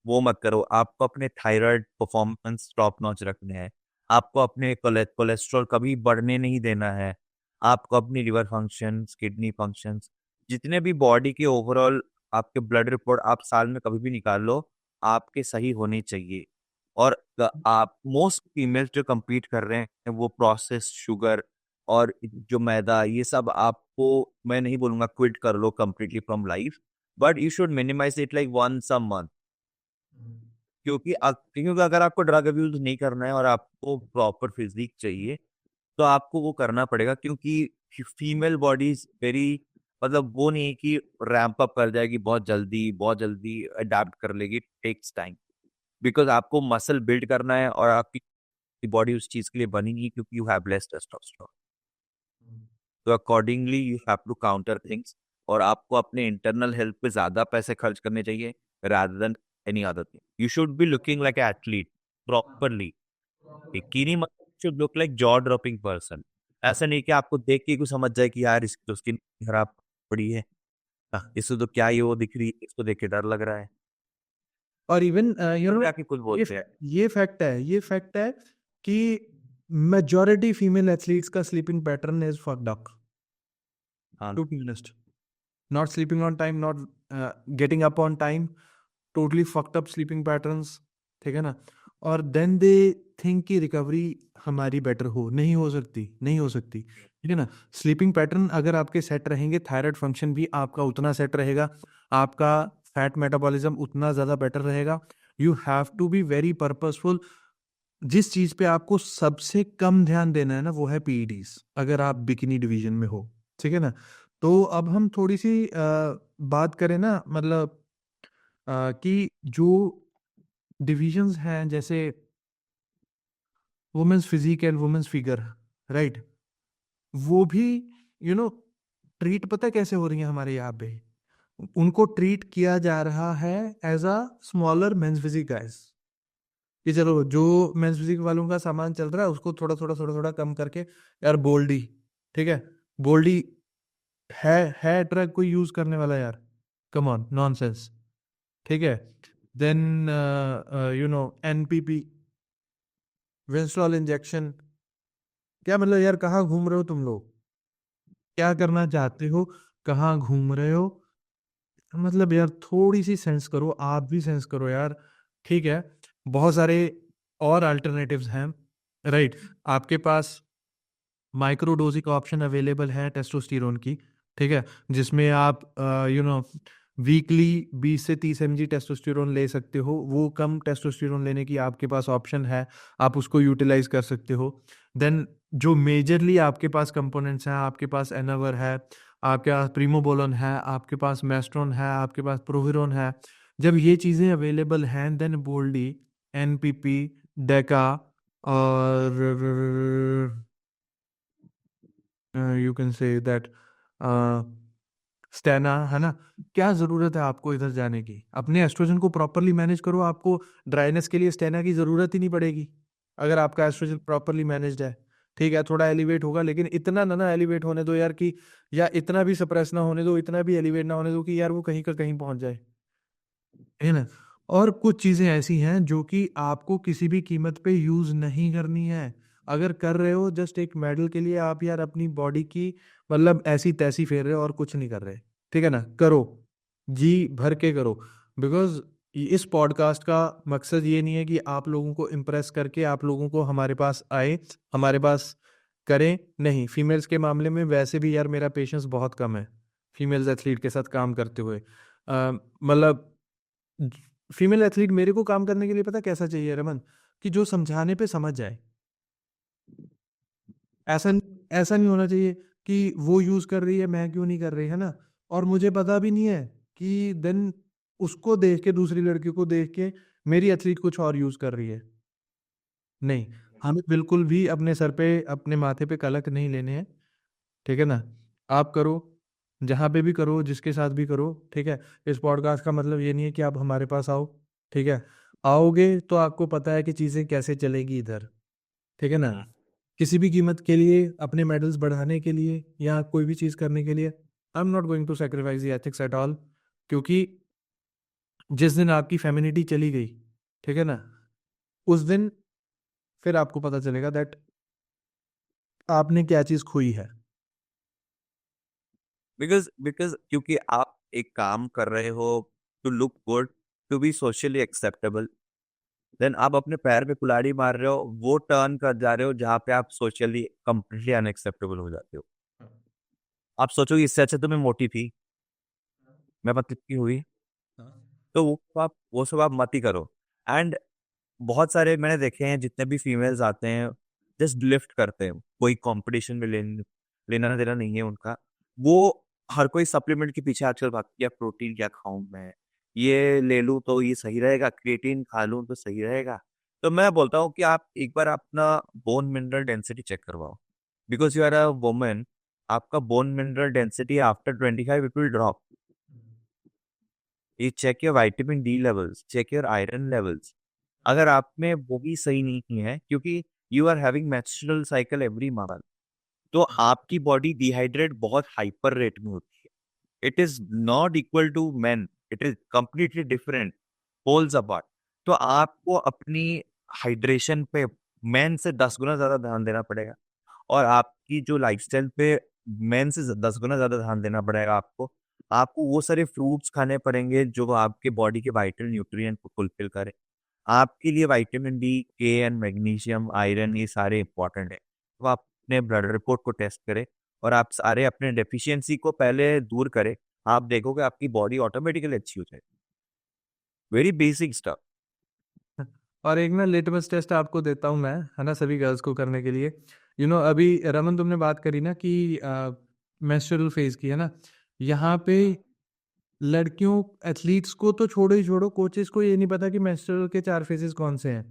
वो मत करो। आपको अपने थायराइड परफॉर्मेंस टॉप नॉच रखने हैं। आपको अपने कोलेस्ट्रॉल कभी बढ़ने नहीं देना है। आपको अपनी लिवर फंक्शंस, किडनी फंक्शंस, जितने भी बॉडी के ओवरऑल आपके ब्लड रिपोर्ट आप साल में कभी भी निकाल लो, आपके सही होने चाहिए। और आप मोस्ट फीमेल्स जो compete कर रहे हैं वो प्रोसेस शुगर और जो मैदा, ये सब आपको, मैं नहीं बोलूंगा क्विट कर लो completely from life, but you should minimise it like once a month. क्योंकि अगर आपको ड्रग अब्यूज नहीं करना है और आपको प्रॉपर फिजिक चाहिए, तो आपको वो करना पड़ेगा। क्योंकि फीमेल बॉडीज वेरी, मतलब वो नहीं है कि रैंप अप कर जाएगी बहुत जल्दी अडेप्ट कर लेगी। टेक्स टाइम, बिकॉज आपको मसल बिल्ड करना है और आपकी बॉडी उस चीज के लिए बनी नहीं, क्योंकि यू हैव लेस टेस्टोस्टेरोन। तो accordingly you have to counter things. और आपको अपने इंटरनल हेल्थ पे ज्यादा पैसे खर्च करने चाहिए rather than any other thing. You should be looking like an athlete properly. Bikini मतलब should look like jaw dropping person. ऐसा नहीं कि आपको देख के कुछ समझ जाए कि यार इसकी तो स्किन खराब पड़ी है, इसको तो क्या ये वो दिख रही है, इसको देख के डर लग रहा है। और इवन यू नो जाके कुछ बोलते हैं। ये फैक्ट है कि मेजॉरिटी फीमेल एथलीट्स का sleeping pattern is fucked up, हाँ, to be honest. Not sleeping on time, not getting up on time, totally fucked up sleeping patterns, ठीक है ना। और देन दे थिंक कि रिकवरी हमारी बेटर हो, नहीं हो सकती, नहीं हो सकती, ठीक है ना। स्लीपिंग पैटर्न अगर आपके सेट रहेंगे, थायराइड फंक्शन भी आपका उतना सेट रहेगा, आपका फैट मेटाबॉलिज्म उतना ज़्यादा बेटर रहेगा। You have to be very purposeful. जिस चीज़ पे आपको सबसे कम ध्यान देना है ना, वो है पीईडीज, अगर आप बिकिनी डिवीजन में हो, ठीक है ना। तो अब हम थोड़ी सी बात करें ना, मतलब कि जो डिविजन्स हैं, जैसे women's physique and women's figure, right, वो भी ट्रीट पता है कैसे हो रही है हमारे यहाँ पे। उनको ट्रीट किया जा रहा है as a smaller men's physique guys, कि चलो जो मेंस फिजिक वालों का सामान चल रहा है उसको थोड़ा थोड़ा कम करके, यार बोल्डी, ठीक है, बोल्डी है ड्रग कोई यूज करने वाला यार, कम ऑन, नॉनसेंस, ठीक है। देन एनपीपी, विंस्ट्रॉल इंजेक्शन, क्या मतलब यार, कहाँ घूम रहे हो तुम लोग, क्या करना चाहते हो, कहाँ घूम रहे हो, मतलब यार थोड़ी सी सेंस करो, आप भी सेंस करो यार, ठीक है। बहुत सारे और अल्टरनेटिव्स हैं, राइट। आपके पास माइक्रोडोजिक ऑप्शन अवेलेबल है टेस्टोस्टेरोन की, ठीक है, जिसमें आप वीकली 20 से 30 mg टेस्टोस्टेरोन ले सकते हो। वो कम टेस्टोस्टेरोन लेने की आपके पास ऑप्शन है, आप उसको यूटिलाइज कर सकते हो। देन जो मेजरली आपके पास कंपोनेंट्स हैं, आपके पास एनावर है, आपके पास प्रीमोबोलोन है, आपके पास मेस्ट्रोन है, आपके पास प्रोविरोन है। जब ये चीज़ें अवेलेबल हैं, देन बोल्डी एनपीपी, डेका, और यू कैन से दैट स्टेना, है ना। क्या जरूरत है आपको इधर जाने की? अपने एस्ट्रोजन को प्रॉपरली मैनेज करो, आपको ड्राइनेस के लिए स्टेना की जरूरत ही नहीं पड़ेगी अगर आपका एस्ट्रोजन प्रॉपरली मैनेज्ड है। ठीक है, थोड़ा एलिवेट होगा, लेकिन इतना ना एलिवेट होने दो यार कि, या इतना भी सप्रेस ना होने दो, इतना भी एलिवेट ना होने दो कि यार वो कहीं का कहीं पहुंच जाए, है ना। और कुछ चीजें ऐसी हैं जो कि आपको किसी भी कीमत पे यूज नहीं करनी है। अगर कर रहे हो जस्ट एक मेडल के लिए, आप यार अपनी बॉडी की मतलब ऐसी तैसी फेर रहे हो और कुछ नहीं कर रहे। ठीक है ना, करो, जी भर के करो। बिकॉज इस पॉडकास्ट का मकसद ये नहीं है कि आप लोगों को इम्प्रेस करके आप लोगों को हमारे पास आए, हमारे पास करें। नहीं, फीमेल्स के मामले में वैसे भी यार मेरा पेशेंस बहुत कम है फीमेल्स एथलीट के साथ काम करते हुए। मतलब फीमेल एथलीट मेरे को काम करने के लिए पता कैसा चाहिए रमन, कि जो समझाने पे समझ जाए। ऐसा नहीं होना चाहिए कि वो यूज कर रही है मैं क्यों नहीं कर रही, है ना। और मुझे पता भी नहीं है कि देन उसको देख के, दूसरी लड़की को देख के मेरी एथलीट कुछ और यूज कर रही है। नहीं, हमें बिल्कुल भी अपने सर पे, अपने माथे पे कलंक नहीं लेने हैं। ठीक है ना। आप करो, जहाँ पे भी करो, जिसके साथ भी करो। ठीक है, इस पॉडकास्ट का मतलब ये नहीं है कि आप हमारे पास आओ। ठीक है, आओगे तो आपको पता है कि चीज़ें कैसे चलेगी इधर। ठीक है ना। किसी भी कीमत के लिए, अपने मेडल्स बढ़ाने के लिए या कोई भी चीज़ करने के लिए, I am not going to sacrifice the ethics at all. क्योंकि जिस दिन आपकी फेमिनिटी चली गई, ठीक है ना, उस दिन फिर आपको पता चलेगा दैट आपने क्या चीज़ खोई है। बिकॉज बिकॉज क्योंकि आप एक काम कर रहे हो to look good, to be socially acceptable, then आप अपने पैर पे कुल्हाड़ी मार रहे हो, वो टर्न कर जा रहे हो जहाँ पे आप सोशली कंप्लीटली अनएक्सेप्टेबल हो जाते हो। आप सोचोगे इससे अच्छा तो मैं मोटी थी, मैं पतली की हुई, तो वो सब आप मत ही करो। एंड बहुत सारे मैंने देखे हैं जितने भी फीमेल्स आते हैं, जस्ट लिफ्ट करते हैं, कोई कंपटीशन में लेना देना नहीं है उनका। वो हर कोई सप्लीमेंट के पीछे आजकल भागती है, प्रोटीन क्या खाऊं मैं, ये ले लूं तो ये सही रहेगा, क्रिएटिन खा लूं तो सही रहेगा। तो मैं बोलता हूँ कि आप एक बार अपना बोन मिनरल डेंसिटी चेक करवाओ, because you are a woman. आपका bone mineral density after 25 it will drop. ये check your vitamin D levels, check your iron levels. अगर आप में वो भी सही नहीं है, क्योंकि you are having menstrual cycle every month, तो आपकी बॉडी डिहाइड्रेट बहुत हाइपर रेट में होती है। It is not equal to men, it is completely different, poles apart. तो आपको अपनी हाइड्रेशन पे मेन से 10 गुना ज्यादा ध्यान देना पड़ेगा, और आपकी जो लाइफस्टाइल पे मेन से 10 गुना ज्यादा ध्यान देना पड़ेगा आपको। आपको वो सारे फ्रूट्स खाने पड़ेंगे जो आपके बॉडी के वाइटल न्यूट्रिएंट को फुलफिल करें। आपके लिए विटामिन डी, के एंड मैग्नीशियम, आयरन, ये सारे इंपॉर्टेंट है। तो आप अपने ब्लड रिपोर्ट को टेस्ट करें, और आप सारे अपने डेफिशिएंसी को पहले दूर करें। आप देखोगे आपकी बॉडी ऑटोमेटिकली अच्छी हो जाएगी। Very basic stuff. और एक ना लिटमस टेस्ट आपको देता हूँ मैं, है ना, सभी गर्ल्स को करने के लिए। अभी रमन तुमने बात करी ना कि मेंस्ट्रुअल फेज की, है ना। यहाँ पे लड़कियों एथलीट्स को तो छोड़ो ही छोड़ो, कोचेस को ये नहीं पता कि मेंस्ट्रुअल के 4 फेजेस कौन से हैं।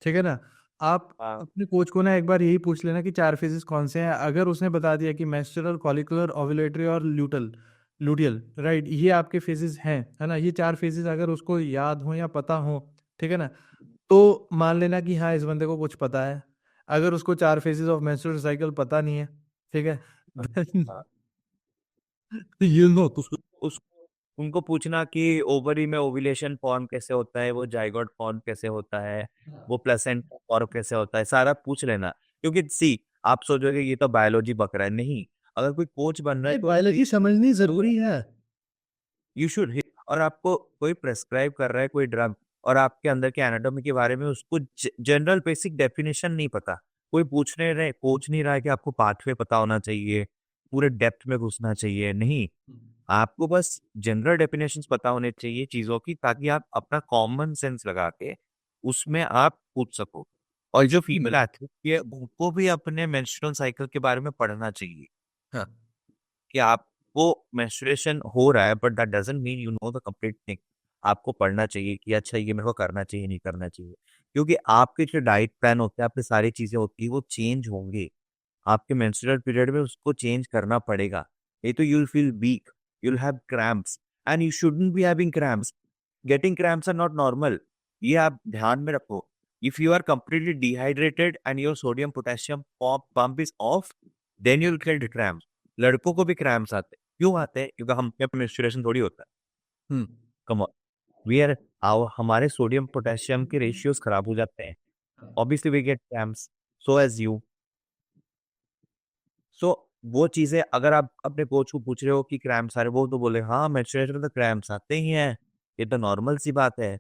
ठीक है ना। आप हाँ। अपने कोच को ना एक बार यही पूछ लेना कि 4 फेजेस कौन से हैं। अगर उसने बता दिया कि मेंस्ट्रुअल, कॉलिकुलर, ओव्यूलेटरी और लूटियल, राइट, ये आपके फेजेस हैं, है ना, ये 4 फेजेस अगर उसको याद हो या पता हो, ठीक है ना, तो मान लेना कि हाँ इस बंदे को कुछ पता है। अगर उसको 4 फेजेस ऑफ मेंस्ट्रुअल साइकिल पता नहीं है, ठीक है, हाँ। यू नो तो उस उनको पूछना कि ओवरी में ओव्यूलेशन फॉर्म कैसे होता है, वो जाइगोट फॉर्म कैसे होता है, वो प्लेसेंटा फॉर्म कैसे होता है, सारा पूछ लेना। क्योंकि सी, आप सोचोगे ये तो बायोलॉजी बक रहा है, नहीं। अगर कोई कोच बन रहा है, बायोलॉजी समझनी जरूरी है। You should. और आपको कोई प्रेस्क्राइब कर रहा है कोई ड्रग, और आपके अंदर के एनाटॉमी के बारे में उसको जनरल बेसिक डेफिनेशन नहीं पता, कोई पूछ नहीं रहा है कि आपको पाथवे पता होना चाहिए, पूरे डेप्थ में घुसना चाहिए, नहीं। आपको बस जनरल डेफिनेशंस पता होने चाहिए चीजों की, ताकि आप अपना कॉमन सेंस लगा के उसमें आप पूछ सको। और जो फीमेल एथलीट है उनको भी अपने मेंस्ट्रुअल साइकिल के बारे में पढ़ना चाहिए, हाँ। कि आपको मेंस्ट्रुएशन हो रहा है, but that doesn't mean you know the complete thing. आपको पढ़ना चाहिए कि अच्छा ये मेरे को करना चाहिए, नहीं करना चाहिए। क्योंकि आपके जो डाइट प्लान होते हैं, आपकी सारी चीजें होती है, वो चेंज होंगे। आपके मेंस्ट्रुअल पीरियड में उसको चेंज करना पड़ेगा। नहीं तो you'll feel weak, you'll have cramps, and you shouldn't be having cramps. Getting cramps are not normal. ये आप ध्यान में रखो। If you are completely dehydrated and your sodium potassium pump is off, then you'll get cramps. लड़कों को भी cramps आते हैं। क्यों आते हैं? क्योंकि हम पे menstruation थोड़ी होता है। Come on. We are हमारे सोडियम पोटेशियम के रेशियोज खराब हो जाते हैं। Obviously we get cramps. So as you. सो वो चीजें अगर आप अपने कोच को पूछ रहे हो कि क्रैम्प्स आ रहे, वो तो बोले हाँ मेंस्ट्रुएशन में तो क्रैम्प्स आते ही हैं, ये तो नॉर्मल सी बात है,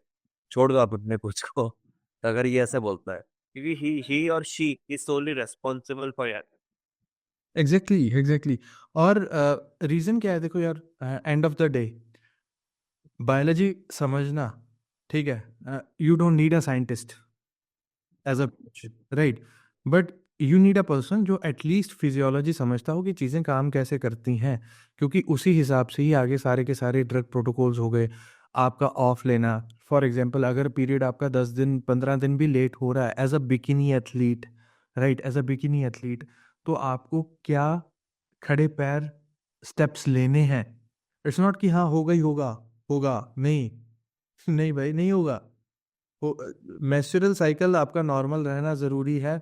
छोड़ दो आप अपने कोच को। तो अगर ये ऐसे बोलता है, क्योंकि ही और she is solely responsible for यार। Exactly exactly. और रीज़न क्या है, देखो यार, end of the day biology समझना, ठीक है, you don't need a scientist as a right, but you need a person जो एटलीस्ट फिजियोलॉजी समझता हो कि चीज़ें काम कैसे करती हैं, क्योंकि उसी हिसाब से ही आगे सारे के सारे ड्रग प्रोटोकॉल्स हो गए। आपका ऑफ लेना, फॉर एग्जांपल अगर पीरियड आपका 10 दिन 15 दिन भी लेट हो रहा है as a bikini athlete, right, as a bikini athlete, तो आपको क्या खड़े पैर स्टेप्स लेने हैं। इट्स नॉट कि हाँ होगा ही होगा, होगा नहीं, नहीं भाई नहीं होगा। मेंस्ट्रुअल साइकिल आपका नॉर्मल रहना ज़रूरी है।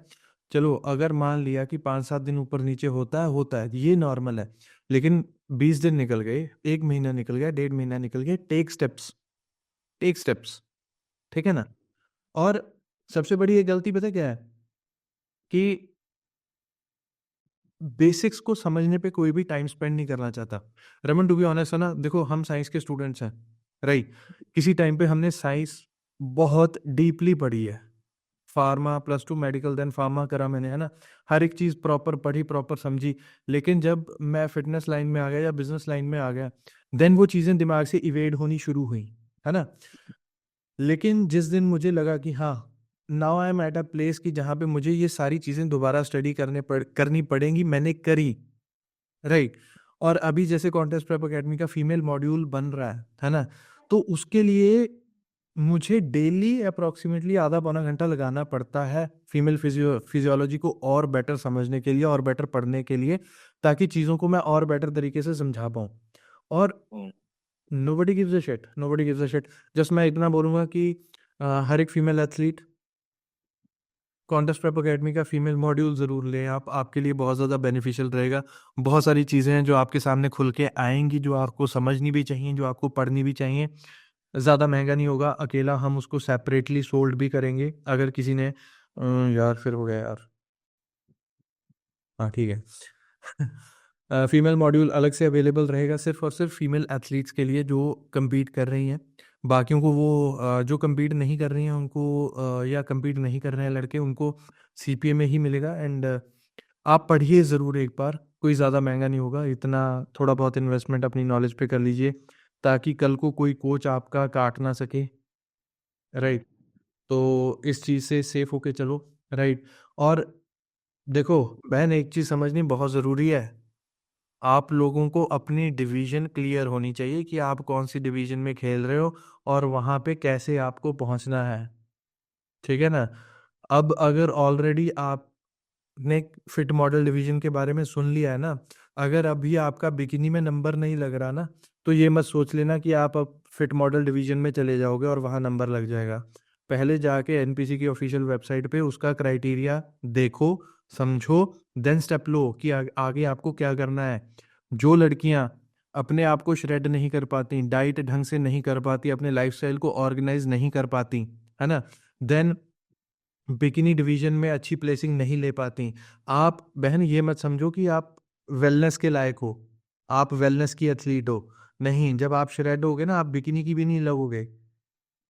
चलो अगर मान लिया कि 5-7 दिन ऊपर नीचे होता है, ये नॉर्मल है। लेकिन 20 दिन निकल गए, 1 महीना निकल गया, 1.5 महीना निकल गया, टेक स्टेप्स, टेक स्टेप्स, ठीक है ना। और सबसे बड़ी एक गलती पता क्या है कि बेसिक्स को समझने पे कोई भी टाइम स्पेंड नहीं करना चाहता। रमन, टू बी ऑनेस्ट है ना, देखो हम साइंस के स्टूडेंट्स हैं, राइट। किसी टाइम पे हमने साइंस बहुत डीपली पढ़ी है, फार्मा +2 मेडिकल देन फार्मा करा मैंने, है ना। हर एक चीज़ प्रॉपर पढ़ी, प्रॉपर समझी। लेकिन जब मैं फिटनेस लाइन में आ गया या बिजनेस लाइन में आ गया, देन वो चीज़ें दिमाग से इवेड होनी शुरू हुई, है ना। लेकिन जिस दिन मुझे लगा कि हाँ, now I am at a place कि जहाँ पे मुझे ये सारी चीज़ें दोबारा स्टडी करनी पड़ेंगी, मैंने करी, राइट। और अभी जैसे कॉन्टेस्ट प्रेप अकेडमी का फीमेल मॉड्यूल बन रहा है ना। तो उसके लिए मुझे डेली अप्रोक्सीमेटली आधा पौना घंटा लगाना पड़ता है फीमेल फिजियोलॉजी को और बेटर समझने के लिए और बेटर पढ़ने के लिए, ताकि चीज़ों को मैं और बेटर तरीके से समझा पाऊँ। और nobody gives a shit, nobody gives a shit. Just मैं इतना बोलूँगा कि हर एक female athlete contest prep academy का फीमेल मॉड्यूल ज़रूर लें आप, आपके लिए बहुत ज़्यादा बेनिफिशियल रहेगा। बहुत सारी चीज़ें हैं जो आपके सामने खुल के आएंगी, जो आपको समझनी भी चाहिए, जो आपको पढ़नी भी चाहिए। ज़्यादा महंगा नहीं होगा, अकेला हम उसको सेपरेटली सोल्ड भी करेंगे अगर किसी ने यार फिर हो गया यार, हाँ ठीक है। फीमेल मॉड्यूल अलग से अवेलेबल रहेगा सिर्फ और सिर्फ फीमेल एथलीट्स के लिए जो compete कर रही हैं। बाकियों को वो जो compete नहीं कर रही हैं उनको या compete नहीं कर रहे हैं लड़के, उनको CPA में ही मिलेगा। एंड आप पढ़िए ज़रूर एक बार, कोई ज़्यादा महंगा नहीं होगा, इतना थोड़ा बहुत इन्वेस्टमेंट अपनी नॉलेज पे कर लीजिए, ताकि कल को कोई कोच आपका काट ना सके, राइट। तो इस चीज़ से सेफ होके चलो, राइट। और देखो बहन, एक चीज़ समझनी बहुत ज़रूरी है, आप लोगों को अपनी डिवीज़न क्लियर होनी चाहिए कि आप कौन सी डिवीज़न में खेल रहे हो और वहाँ पे कैसे आपको पहुँचना है, ठीक है ना। अब अगर ऑलरेडी आपने फिट मॉडल डिवीज़न के बारे में सुन लिया है ना, अगर अभी आपका बिकिनी में नंबर नहीं लग रहा ना, तो ये मत सोच लेना कि आप अब फिट मॉडल डिवीज़न में चले जाओगे और वहाँ नंबर लग जाएगा। पहले जाके एनपीसी की ऑफिशियल वेबसाइट पे उसका क्राइटेरिया देखो, समझो, देन स्टेप लो कि आगे आपको क्या करना है। जो लड़कियां अपने आप को श्रेड नहीं कर पाती, डाइट ढंग से नहीं कर पाती, अपने लाइफस्टाइल को ऑर्गेनाइज नहीं कर पाती, है ना, देन बिकिनी डिवीजन में अच्छी प्लेसिंग नहीं ले पाती। आप बहन ये मत समझो कि आप वेलनेस के लायक हो, आप वेलनेस की एथलीट हो, नहीं। जब आप श्रेड होगे ना, आप बिकिनी की भी नहीं लगोगे,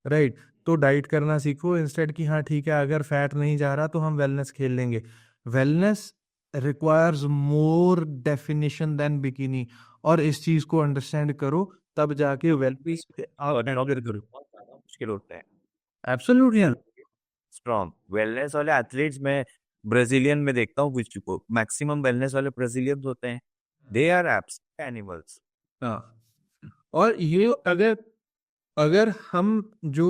राइट। तो डाइट करना सीखो इंस्टेड कि हाँ ठीक है, अगर फैट नहीं जा रहा तो हम वेलनेस खेल लेंगे। Wellness requires more definition than bikini, और इस चीज को अंडरस्टैंड करो, तब जाके वेल पीस मुश्किल होता है। एब्सोल्युटली। स्ट्रॉन्ग वेलनेस वाले एथलीट्स में ब्राजीलियन में देखता हूँ कुछ को, मैक्सिमम वेलनेस वाले ब्राजीलियंस होते हैं, दे आर एप्स एनिमल्स। हाँ, और ये अगर अगर हम जो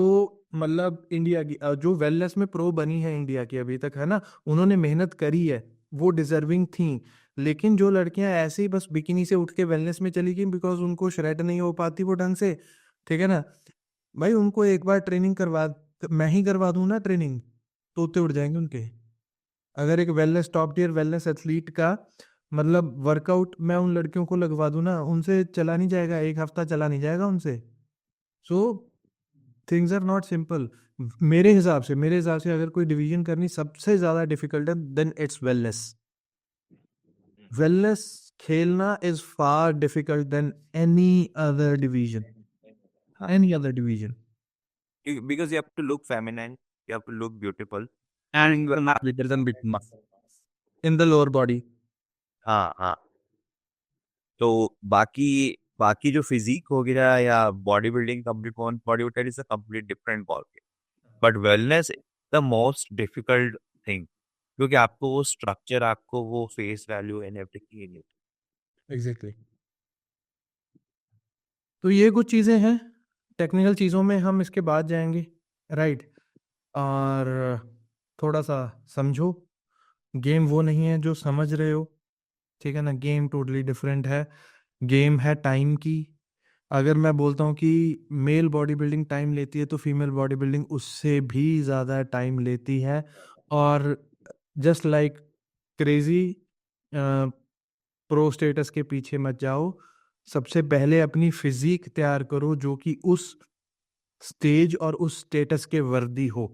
मतलब इंडिया की जो वेलनेस में प्रो बनी है इंडिया की अभी तक, है ना, उन्होंने मेहनत करी है, वो डिजर्विंग थी। लेकिन जो लड़कियां ऐसे ही बस बिकिनी से उठ के वेलनेस में चली गई बिकॉज उनको श्रेड नहीं हो पाती वो ढंग से, ठीक है ना, भाई उनको एक बार ट्रेनिंग करवा, मैं ही करवा दूं ना ट्रेनिंग, तो उतने उड़ जाएंगे उनके। अगर एक wellness top tier wellness athlete का मतलब वर्कआउट मैं उन लड़कियों को लगवा दूं ना, उनसे चला नहीं जाएगा, एक हफ्ता चला नहीं जाएगा उनसे। So things are not simple. मेरे हिसाब से अगर कोई डिवीजन करनी सबसे ज्यादा डिफिकल्ट है, देन इट्स वेलनेस। वेलनेस खेलना is far difficult than any other division, हाँ, any other division because you have to look feminine, you have to look beautiful, and you are not little than bit muscle. In the lower body. हाँ हाँ। तो बाकी बाकी जो physique हो गया या body building, complete body builder is a complete different ball game, but wellness the most difficult thing, क्योंकि आपको वो स्ट्रक्चर, आपको वो face value and everything. Exactly. तो ये कुछ चीजें हैं, टेक्निकल चीजों में हम इसके बाद जाएंगे, राइट। और थोड़ा सा समझो, गेम वो नहीं है जो समझ रहे हो, ठीक है ना, गेम टोटली डिफरेंट है। गेम है टाइम की। अगर मैं बोलता हूँ कि मेल बॉडी बिल्डिंग टाइम लेती है तो फीमेल बॉडी बिल्डिंग उससे भी ज़्यादा टाइम लेती है। और just like crazy pro status के पीछे मत जाओ, सबसे पहले अपनी फिजिक तैयार करो जो कि उस स्टेज और उस स्टेटस के वर्दी हो,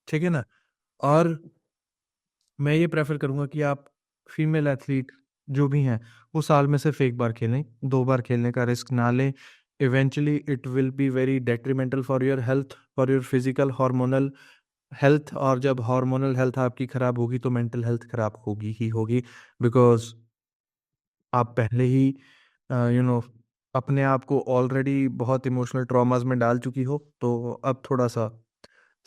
ठीक है ना। और मैं ये प्रेफर करूंगा कि आप फीमेल एथलीट जो भी हैं वो साल में सिर्फ एक बार खेलें, दो बार खेलने का रिस्क ना लें। Eventually it will be very detrimental for your health, for your physical hormonal health. और जब हार्मोनल हेल्थ आपकी खराब होगी तो मेंटल हेल्थ खराब होगी ही होगी, बिकॉज आप पहले ही अपने आप को ऑलरेडी बहुत इमोशनल ट्रॉमास में डाल चुकी हो, तो अब थोड़ा सा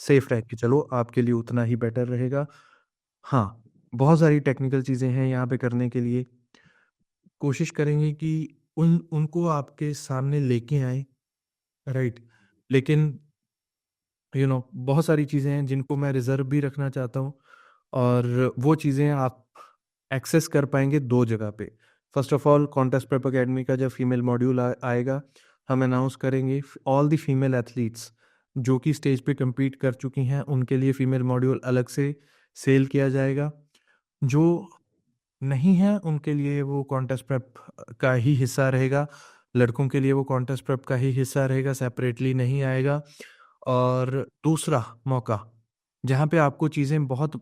सेफ रह के चलो, आपके लिए उतना ही बेटर रहेगा। हाँ, बहुत सारी टेक्निकल चीज़ें हैं यहाँ पे करने के लिए, कोशिश करेंगे कि उनको आपके सामने लेके आए, राइट। लेकिन बहुत सारी चीज़ें हैं जिनको मैं रिजर्व भी रखना चाहता हूँ, और वो चीज़ें आप एक्सेस कर पाएंगे दो जगह पे। First of all, contest prep academy का जब फीमेल मॉड्यूल आएगा, हम अनाउंस करेंगे ऑल द फीमेल एथलीट्स जो कि स्टेज पे compete कर चुकी हैं, उनके लिए फीमेल मॉड्यूल अलग से सेल किया जाएगा। जो नहीं है उनके लिए वो कॉन्टेस्ट प्रेप का ही हिस्सा रहेगा, लड़कों के लिए वो कॉन्टेस्ट प्रेप का ही हिस्सा रहेगा, सेपरेटली नहीं आएगा। और दूसरा मौका जहाँ पे आपको चीज़ें बहुत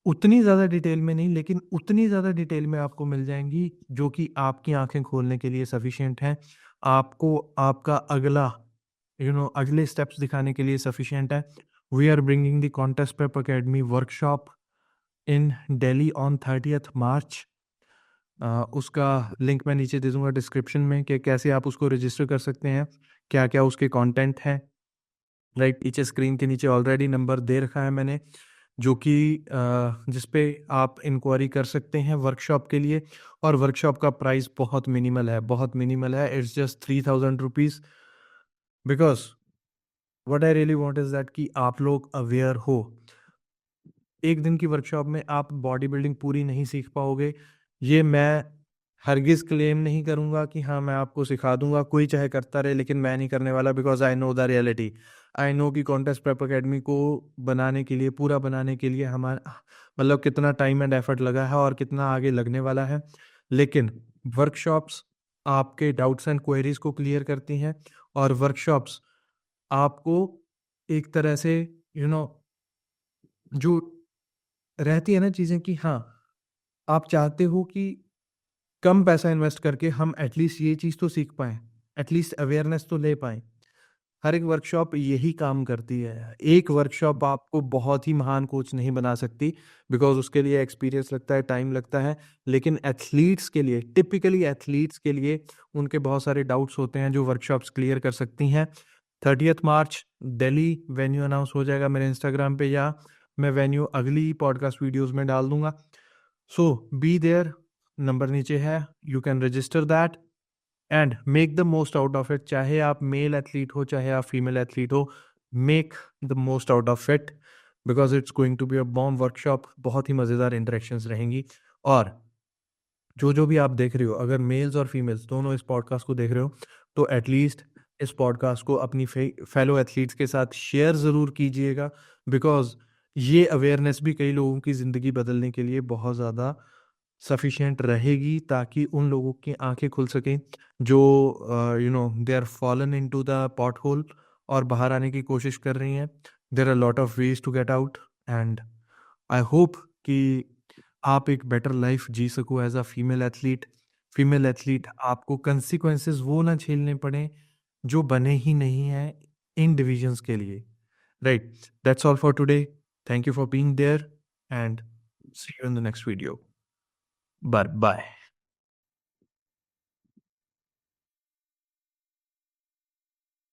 उतनी ज़्यादा डिटेल में नहीं, लेकिन उतनी ज़्यादा डिटेल में आपको मिल जाएंगी जो कि आपकी आंखें खोलने के लिए सफिशिएंट हैं, आपको आपका अगला अगले स्टेप्स दिखाने के लिए सफिशिएंट है। We are bringing the contest prep academy workshop in Delhi on 30th March. उसका लिंक मैं नीचे दे दूंगा डिस्क्रिप्शन में कि कैसे आप उसको रजिस्टर कर सकते हैं, क्या क्या उसके कंटेंट हैं, राइट। नीचे स्क्रीन के नीचे ऑलरेडी नंबर दे रखा है मैंने, जो कि जिस पे आप इंक्वायरी कर सकते हैं वर्कशॉप के लिए। और वर्कशॉप का प्राइस बहुत मिनिमल है, बहुत मिनिमल है, it's just 3000 rupees. Because what I really want is that कि आप लोग अवेयर हो। एक दिन की वर्कशॉप में आप बॉडी बिल्डिंग पूरी नहीं सीख पाओगे, ये मैं हरगिज क्लेम नहीं करूंगा कि हाँ मैं आपको सिखा दूंगा, कोई चाहे करता रहे, लेकिन मैं नहीं करने वाला, because I know the reality. I know कि कॉन्टेस्ट प्रेप अकेडमी को बनाने के लिए, पूरा बनाने के लिए हमारा मतलब कितना टाइम एंड एफर्ट लगा है और कितना आगे लगने वाला है। लेकिन वर्कशॉप्स आपके डाउट्स एंड क्वेरीज को क्लियर करती हैं, और वर्कशॉप्स आपको एक तरह से जो रहती है ना चीज़ें कि हाँ आप चाहते हो कि कम पैसा इन्वेस्ट करके हम एटलीस्ट ये चीज़ तो सीख पाएँ, एटलीस्ट अवेयरनेस तो ले पाएँ। हर एक वर्कशॉप यही काम करती है। एक वर्कशॉप आपको बहुत ही महान कोच नहीं बना सकती, बिकॉज़ उसके लिए एक्सपीरियंस लगता है, टाइम लगता है। लेकिन एथलीट्स के लिए, टिपिकली एथलीट्स के लिए उनके बहुत सारे डाउट्स होते हैं जो वर्कशॉप्स क्लियर कर सकती हैं। 30th मार्च दिल्ली वेन्यू अनाउंस हो जाएगा मेरे इंस्टाग्राम पे, या मैं वेन्यू अगली पॉडकास्ट वीडियोज़ में डाल दूँगा। सो बी देयर, नंबर नीचे है, you can register that and make the most out of it. चाहे आप मेल एथलीट हो, चाहे आप फीमेल एथलीट हो, make the most out of it because it's going to be a bomb workshop. बहुत ही मज़ेदार इंटरेक्शंस रहेंगी। और जो भी आप देख रहे हो, अगर मेल्स और फीमेल्स दोनों इस पॉडकास्ट को देख रहे हो, तो एटलीस्ट इस पॉडकास्ट को अपनी फेलो एथलीट्स के साथ शेयर ज़रूर कीजिएगा, बिकॉज ये अवेयरनेस भी कई लोगों की ज़िंदगी बदलने के लिए बहुत ज़्यादा सफिशिएंट रहेगी, ताकि उन लोगों की आंखें खुल सकें जो they are fallen into the pothole और बाहर आने की कोशिश कर रही हैं। There are lot of ways to get out, and I hope कि आप एक बेटर लाइफ जी सको as a female athlete. Female athlete आपको कंसिक्वेंसेस वो ना झेलने पड़े जो बने ही नहीं हैं इन डिविजन्स के लिए। Right, that's all for today. Thank you for being there and see you in the next video. Bye bye.